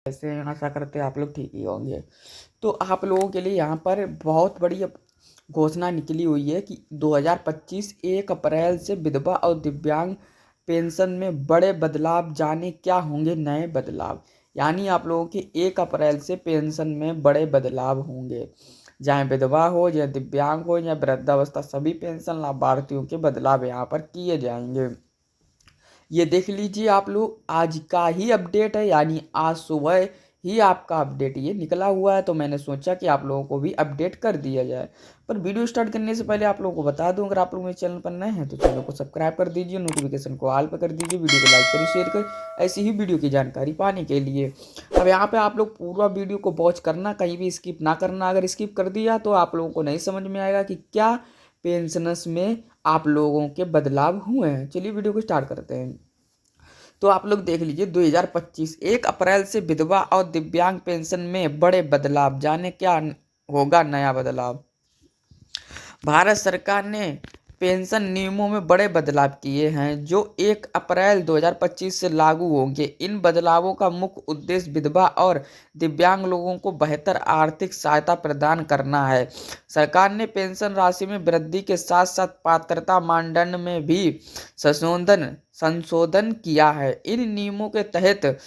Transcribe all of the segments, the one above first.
कैसे हैं? आशा करते हैं आप लोग ठीक ही होंगे। तो आप लोगों के लिए यहाँ पर बहुत बड़ी अब घोषणा निकली हुई है कि 2025 1 अप्रैल से विधवा और दिव्यांग पेंशन में बड़े बदलाव। जाने क्या होंगे नए बदलाव। यानी आप लोगों के 1 अप्रैल से पेंशन में बड़े बदलाव होंगे। चाहे विधवा हो या दिव्यांग हो या वृद्धावस्था, सभी पेंशन लाभार्थियों के बदलाव यहाँ पर किए जाएंगे। ये देख लीजिए आप लोग, आज का ही अपडेट है, यानी आज सुबह ही आपका अपडेट ये निकला हुआ है। तो मैंने सोचा कि आप लोगों को भी अपडेट कर दिया जाए। पर वीडियो स्टार्ट करने से पहले आप लोगों को बता दूं, अगर आप लोग मेरे चैनल पर नए हैं तो चैनल को सब्सक्राइब कर दीजिए, नोटिफिकेशन को ऑल पर कर दीजिए, वीडियो को लाइक करिए, शेयर करिए ऐसी ही वीडियो की जानकारी पाने के लिए। अब यहाँ पे आप लोग पूरा वीडियो को वॉच करना, कहीं भी स्किप ना करना। अगर स्किप कर दिया तो आप लोगों को नहीं समझ में आएगा कि क्या पेंशनस में आप लोगों के बदलाव हुए हैं। चलिए वीडियो को स्टार्ट करते हैं। तो आप लोग देख लीजिए, 2025 1 अप्रैल से विधवा और दिव्यांग पेंशन में बड़े बदलाव। जाने क्या होगा नया बदलाव। भारत सरकार ने पेंशन नियमों में बड़े बदलाव किए हैं जो 1 अप्रैल 2025 से लागू होंगे। इन बदलावों का मुख्य उद्देश्य विधवा और दिव्यांग लोगों को बेहतर आर्थिक सहायता प्रदान करना है। सरकार ने पेंशन राशि में वृद्धि के साथ साथ पात्रता मानदंड में भी संशोधन किया है। इन नियमों के तहत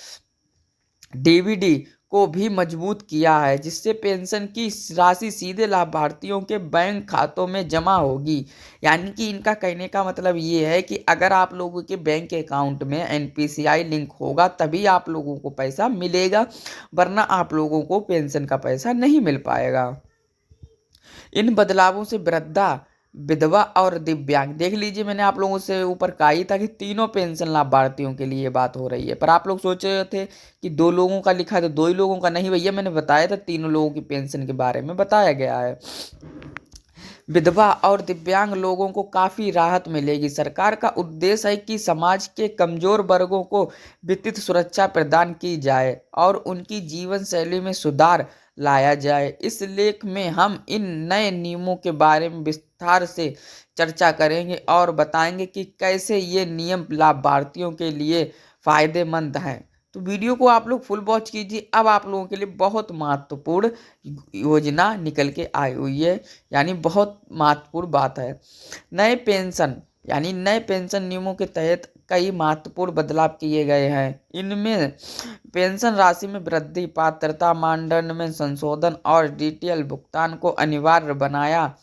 डीबीडी को भी मजबूत किया है, जिससे पेंशन की राशि सीधे लाभार्थियों के बैंक खातों में जमा होगी। यानी कि इनका कहने का मतलब ये है कि अगर आप लोगों के बैंक अकाउंट में एनपीसीआई लिंक होगा तभी आप लोगों को पैसा मिलेगा, वरना आप लोगों को पेंशन का पैसा नहीं मिल पाएगा। इन बदलावों से वृद्धा, विधवा और दिव्यांग, देख लीजिए मैंने आप लोगों से ऊपर कहा ही था कि तीनों पेंशन लाभार्थियों के लिए बात हो रही है। पर आप लोग सोच रहे थे कि 2 लोगों का लिखा है तो 2 ही लोगों का, नहीं भैया, मैंने बताया था तीनों लोगों की पेंशन के बारे में बताया गया है। विधवा और दिव्यांग लोगों को काफ़ी राहत मिलेगी। सरकार का उद्देश्य है कि समाज के कमजोर वर्गों को वित्तीय सुरक्षा प्रदान की जाए और उनकी जीवन शैली में सुधार लाया जाए। इस लेख में हम इन नए नियमों के बारे में विस्तार से चर्चा करेंगे और बताएंगे कि कैसे ये नियम लाभार्थियों के लिए फायदेमंद हैं। तो वीडियो को आप लोग फुल वॉच कीजिए। अब आप लोगों के लिए बहुत महत्वपूर्ण योजना निकल के आई हुई है, यानी बहुत महत्वपूर्ण बात है। नए पेंशन नियमों के तहत कई महत्वपूर्ण बदलाव किए गए हैं। इनमें पेंशन राशि में वृद्धि, पात्रता मानदंड में संशोधन और डिजिटल भुगतान को अनिवार्य बनाना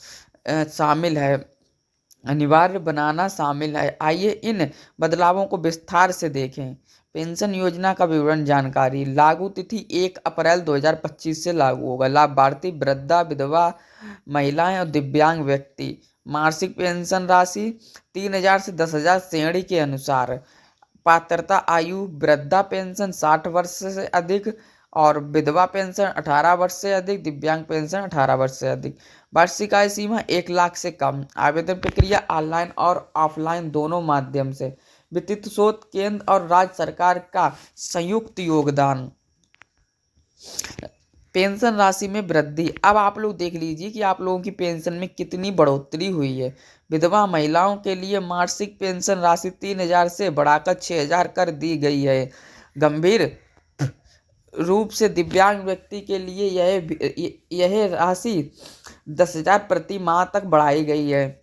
शामिल है। आइए इन बदलावों को विस्तार से देखें। पेंशन योजना का विवरण जानकारी। लागू तिथि 1 अप्रैल 2025 से लागू होगा। लाभार्थी वृद्धा, विधवा, महिलाएं और दिव्यांग व्यक्ति। मासिक पेंशन राशि 3,000 से 10,000 श्रेणी के अनुसार। पात्रता आयु, वृद्धा पेंशन 60 वर्ष से अधिक और विधवा पेंशन 18 वर्ष से अधिक, दिव्यांग पेंशन 18 वर्ष से अधिक। वार्षिक आय सीमा 1 लाख से कम। आवेदन प्रक्रिया ऑनलाइन और ऑफलाइन दोनों माध्यम से। वित्तीय स्रोत केंद्र और राज्य सरकार का संयुक्त योगदान। पेंशन राशि में वृद्धि। अब आप लोग देख लीजिए कि आप लोगों की पेंशन में कितनी बढ़ोतरी हुई है। विधवा महिलाओं के लिए मासिक पेंशन राशि 3,000 से बढ़ाकर 6,000 कर दी गई है। गंभीर रूप से दिव्यांग व्यक्ति के लिए यह राशि 10,000 प्रति माह तक बढ़ाई गई है।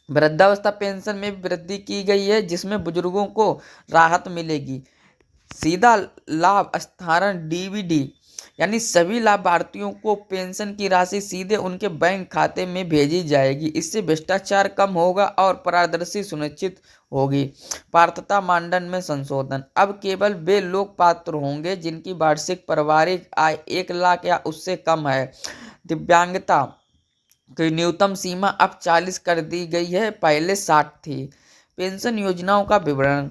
वृद्धावस्था पेंशन में वृद्धि की गई है, जिसमें बुजुर्गों को राहत मिलेगी। सीधा लाभ हस्तांतरण डीबीडी, यानी सभी लाभार्थियों को पेंशन की राशि सीधे उनके बैंक खाते में भेजी जाएगी। इससे भ्रष्टाचार कम होगा और पारदर्शी सुनिश्चित होगी। पात्रता मानदंड में संशोधन। अब केवल वे लोग पात्र होंगे जिनकी वार्षिक पारिवारिक आय 1 लाख या उससे कम है। दिव्यांगता की न्यूनतम सीमा अब 40 कर दी गई है, पहले 60 थी। पेंशन योजनाओं का विवरण।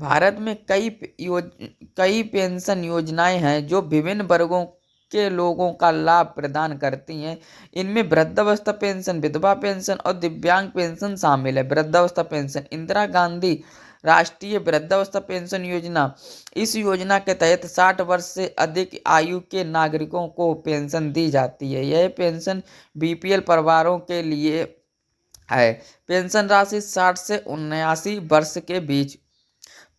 भारत में कई पेंशन योजनाएं हैं जो विभिन्न वर्गों के लोगों का लाभ प्रदान करती हैं। इनमें वृद्धावस्था पेंशन, विधवा पेंशन और दिव्यांग पेंशन शामिल है। वृद्धावस्था पेंशन। इंदिरा गांधी राष्ट्रीय वृद्धावस्था पेंशन योजना। इस योजना के तहत 60 वर्ष से अधिक आयु के नागरिकों को पेंशन दी जाती है। यह पेंशन बीपीएल परिवारों के लिए है। पेंशन राशि 60 से 79 वर्ष के बीच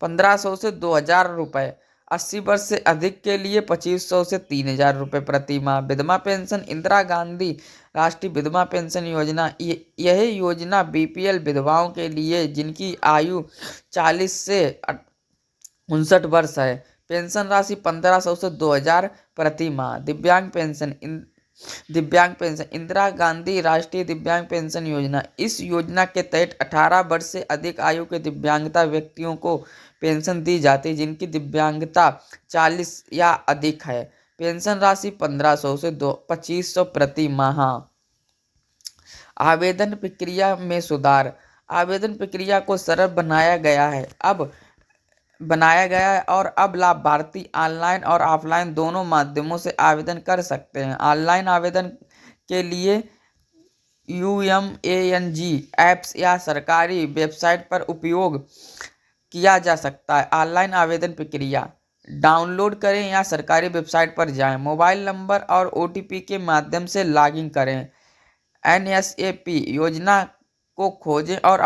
1,500 से 2,000 रुपये। 80 वर्ष से अधिक के लिए 2500 से 3000 रुपये प्रति माह। विधवा पेंशन, इंदिरा गांधी राष्ट्रीय विधवा पेंशन योजना, यह योजना बीपीएल विधवाओं के लिए जिनकी आयु 40 से 59 वर्ष है। पेंशन राशि 1500 से 2000 प्रति माह। दिव्यांग पेंशन, इंदिरा गांधी राष्ट्रीय दिव्यांग पेंशन योजना, इस योजना के तहत 18 वर्ष से अधिक आयु के दिव्यांगता व्यक्तियों को पेंशन दी जाती है जिनकी दिव्यांगता 40 या अधिक है। पेंशन राशि 1500 से 2500 प्रति माह। आवेदन प्रक्रिया में सुधार, आवेदन प्रक्रिया को सरल बनाया गया है और अब लाभार्थी ऑनलाइन और ऑफलाइन दोनों माध्यमों से आवेदन कर सकते हैं। ऑनलाइन आवेदन के लिए UMANG ऐप्स या सरकारी वेबसाइट पर उपयोग किया जा सकता है। ऑनलाइन आवेदन प्रक्रिया, डाउनलोड करें या सरकारी वेबसाइट पर जाएं, मोबाइल नंबर और OTP के माध्यम से लॉगिन करें, NSAP योजना को खोजें और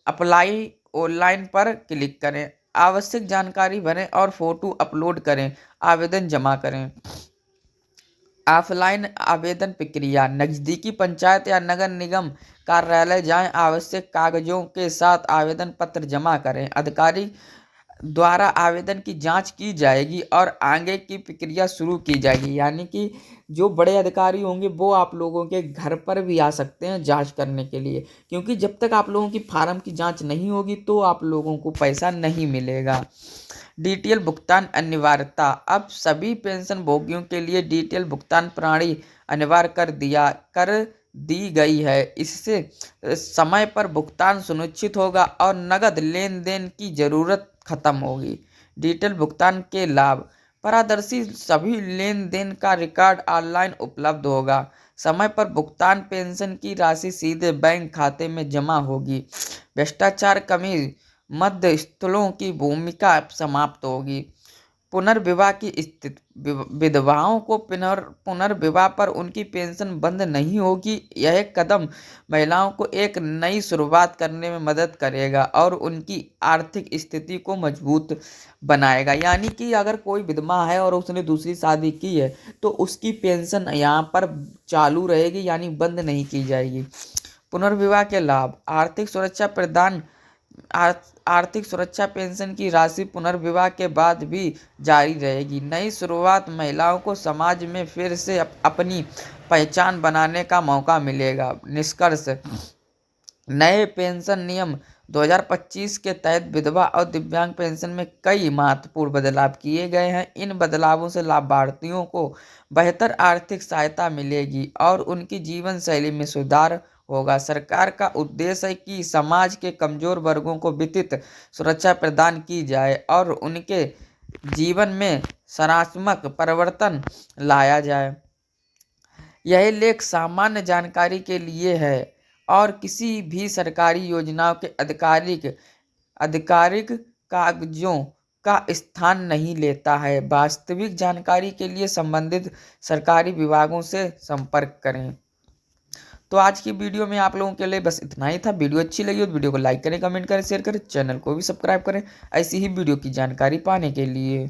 अप्लाई ऑनलाइन पर क्लिक करें। आवश्यक जानकारी भरें और फोटो अपलोड करें, आवेदन जमा करें। ऑफलाइन आवेदन प्रक्रिया, नज़दीकी पंचायत या नगर निगम कार्यालय जाएं, आवश्यक कागजों के साथ आवेदन पत्र जमा करें, अधिकारी द्वारा आवेदन की जांच की जाएगी और आगे की प्रक्रिया शुरू की जाएगी। यानी कि जो बड़े अधिकारी होंगे वो आप लोगों के घर पर भी आ सकते हैं जांच करने के लिए, क्योंकि जब तक आप लोगों की फार्म की जांच नहीं होगी तो आप लोगों को पैसा नहीं मिलेगा। डिटेल भुगतान अनिवार्यता, अब सभी पेंशन भोगियों के लिए डिटेल भुगतान प्रणाली अनिवार्य कर दी गई है। इससे समय पर भुगतान सुनिश्चित होगा और नकद लेन देन की जरूरत खत्म होगी। डिजिटल भुगतान के लाभ, पारदर्शी सभी लेन देन का रिकॉर्ड ऑनलाइन उपलब्ध होगा। समय पर भुगतान, पेंशन की राशि सीधे बैंक खाते में जमा होगी। भ्रष्टाचार कमी, मध्यस्थलों की भूमिका समाप्त होगी। पुनर्विवाह की स्थिति, विधवाओं को पुनर्विवाह पर उनकी पेंशन बंद नहीं होगी। यह कदम महिलाओं को एक नई शुरुआत करने में मदद करेगा और उनकी आर्थिक स्थिति को मजबूत बनाएगा। यानी कि अगर कोई विधवा है और उसने दूसरी शादी की है तो उसकी पेंशन यहाँ पर चालू रहेगी, यानी बंद नहीं की जाएगी। पुनर्विवाह के लाभ, आर्थिक सुरक्षा, पेंशन की राशि पुनर्विवाह के बाद भी जारी रहेगी। नई शुरुआत, महिलाओं को समाज में फिर से अपनी पहचान बनाने का मौका मिलेगा। निष्कर्ष, नए पेंशन नियम 2025 के तहत विधवा और दिव्यांग पेंशन में कई महत्वपूर्ण बदलाव किए गए हैं। इन बदलावों से लाभार्थियों को बेहतर आर्थिक सहायता मिलेगी और उनकी जीवन शैली में सुधार होगा। सरकार का उद्देश्य है कि समाज के कमजोर वर्गों को वित्तीय सुरक्षा प्रदान की जाए और उनके जीवन में सकारात्मक परिवर्तन लाया जाए। यह लेख सामान्य जानकारी के लिए है और किसी भी सरकारी योजनाओं के आधिकारिक कागजों का स्थान नहीं लेता है। वास्तविक जानकारी के लिए संबंधित सरकारी विभागों से संपर्क करें। तो आज की वीडियो में आप लोगों के लिए बस इतना ही था। वीडियो अच्छी लगी तो वीडियो को लाइक करें, कमेंट करें, शेयर करें, चैनल को भी सब्सक्राइब करें ऐसी ही वीडियो की जानकारी पाने के लिए।